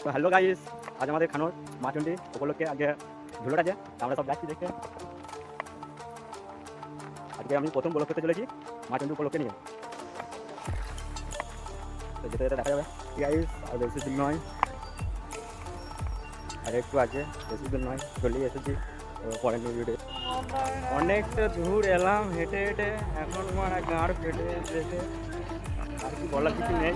তো hello guys, আজ আমাদের খানোর মাচন্ডি উপলক্ষে আজকে ঝুলোটা আছে, আমরা সব যাচ্ছি দেখতে। আজকে আমি প্রথম ব্লগ করতে চলেছি মাচন্ডি উপলক্ষে নিয়ে। তো যেতে যেতে দেখা যাবে গাইস, আর বেশি দিন নয়, আর একটু আছে, বেশি দিন নয়, চলেই এসেছি। পরের ভিডিও অনেকটা দূর এলাম হেঁটে হেঁটে, এখন আমার গাঁড় ফেটে যেতে, আর কি বলার কিছু নেই।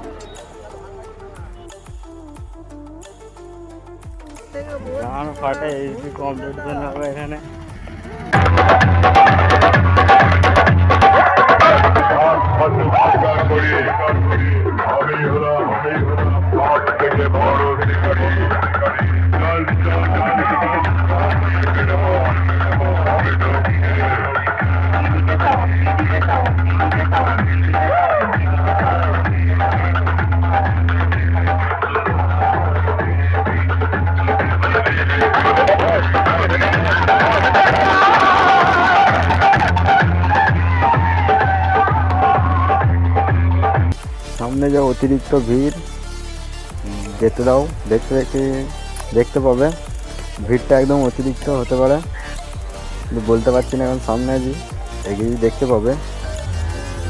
গান ফাটে এইচডি কম্পিটিশন হবে এখানে। সামনে যা অতিরিক্ত ভিড়, যেতে দাও, দেখতে দেখতে দেখতে পাবে। ভিড়টা একদম অতিরিক্ত হতে পারে, কিন্তু বলতে পারছি না, এখন সামনে আছি, এগিয়ে দেখতে পাবে।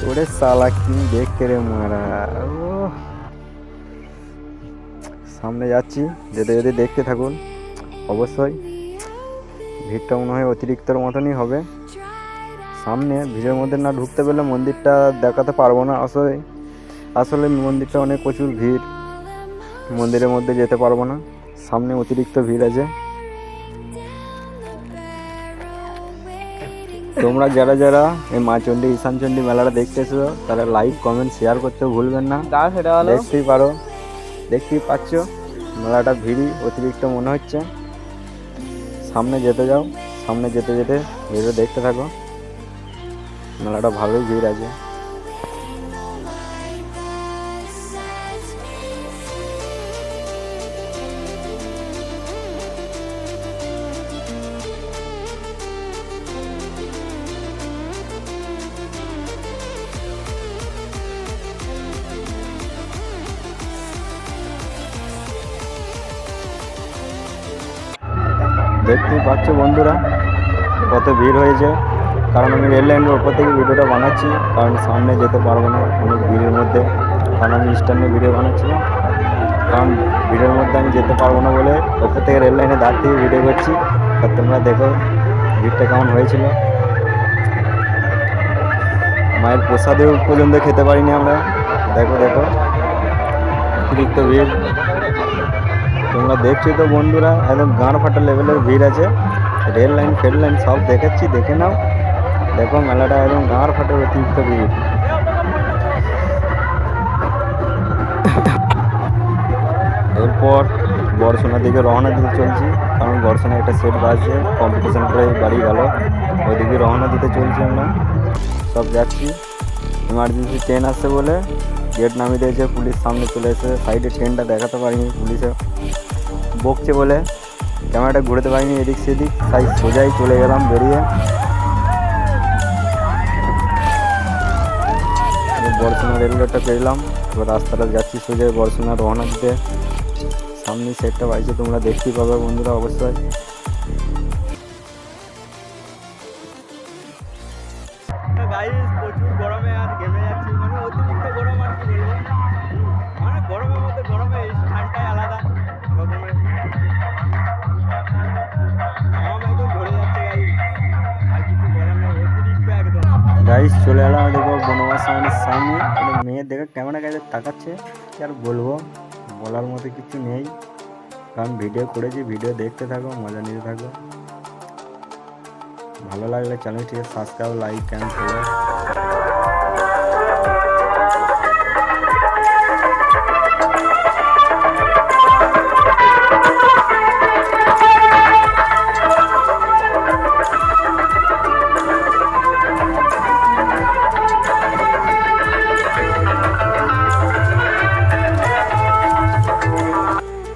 ওরে সালা কি দেখতে রে মারা, ও সামনে যাচ্ছি, যেতে যেতে দেখতে থাকুন। অবশ্যই ভিড়টা মনে হয় অতিরিক্তর মতনই হবে। সামনে ভিড়ের মধ্যে না ঢুকতে পেলে মন্দিরটা দেখাতে পারবো না। আসলে মন্দিরটা অনেক প্রচুর ভিড়, মন্দিরের মধ্যে যেতে পারবো না, সামনে অতিরিক্ত ভিড় আছে। তোমরা যারা যারা এই মাচন্ডি ঈশানচন্ডী মেলাটা দেখতে এসেছো, তারা লাইক কমেন্ট শেয়ার করতে ভুলবেন না। দেখতেই পাচ্ছ মেলাটা ভিড়ই অতিরিক্ত মনে হচ্ছে। সামনে যেতে যাও, সামনে যেতে যেতে ভিডিও দেখতে থাকো, মেলাটা ভালোই ভিড় আছে। দেখতেই পাচ্ছ বন্ধুরা কত ভিড় হয়েছে, কারণ আমি রেল লাইনের ওপর থেকে ভিডিওটা বানাচ্ছি, কারণ সামনে যেতে পারবো না অনেক ভিড়ের মধ্যে, কারণ আমি স্ট্যান্ডে ভিডিও বানাচ্ছি, কারণ ভিড়ের মধ্যে আমি যেতে পারবো না বলে ওপর থেকে রেল লাইনে দাঁড় থেকে ভিডিও করছি। আর তোমরা দেখো ভিড়টা কেমন হয়েছিল। মায়ের প্রসাদেও পর্যন্ত খেতে পারিনি আমরা, দেখো দেখো অতিরিক্ত ভিড়। তোমরা দেখছো তো বন্ধুরা, একদম গাঁড় ফাটা লেভেলের ভিড় আছে। রেল লাইন ফেল লাইন সব দেখাচ্ছি, দেখে নাও। দেখো মেলাটা একদম গাঁড় ফাটার অতিরিক্ত ভিড়। এরপর বর্ষণার দিকে রওনা দিতে চলছি, কারণ বর্ষণা একটা সেট বাজছে, কম্পিটিশন করে বাড়ি গেল, ওইদিকে রওনা দিতে চলছি। আমরা সব যাচ্ছি, এমার্জেন্সি ট্রেন আসছে বলে গেট নামিয়ে দিয়েছে পুলিশ, সামনে চলে এসে সাইডে ট্রেনটা দেখাতে পারিনি, পুলিশে বকছে বলে ক্যামেরাটা ঘুরতে পারিনি এদিক সেদিক, তাই সোজাই চলে গেলাম বেরিয়ে। বর্ষণা রেলগেটটা পেলাম, এবার রাস্তাটা যাচ্ছি সোজাই বর্ষণা রওনা দিতে। সামনে সেটটা পাইছে, তোমরা দেখতেই পাবে বন্ধুরা অবশ্যই। প্রচুর গরমে আর ঘেমে যাচ্ছি, মানে অতিরিক্ত গরম, আর কি বলবো, মানে গরমের মধ্যে গরমে এই ঠান্ডাটাই আলাদা রকমের। গাইস চলে এলাম, দেখো বনবাস সামনে, মেয়ের দেখে ক্যামেরা কাছে তাকাচ্ছে, কি আর বলবো, বলার মতো কিছু নেই, কারণ ভিডিও করেছি, ভিডিও দেখতে থাকো, মজা নিতে থাকো। ভালো লাগলে চ্যানেলটিকে সাবস্ক্রাইব, লাইক অ্যান্ড ফলো।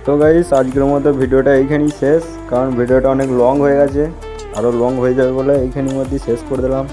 তো গাইস আজকের মতো ভিডিওটা এইখানেই শেষ, কারণ ভিডিওটা অনেক লং হয়ে গেছে, আরও লং হয়ে যাবে বলে এইখানের মধ্যেই শেষ করে দিলাম।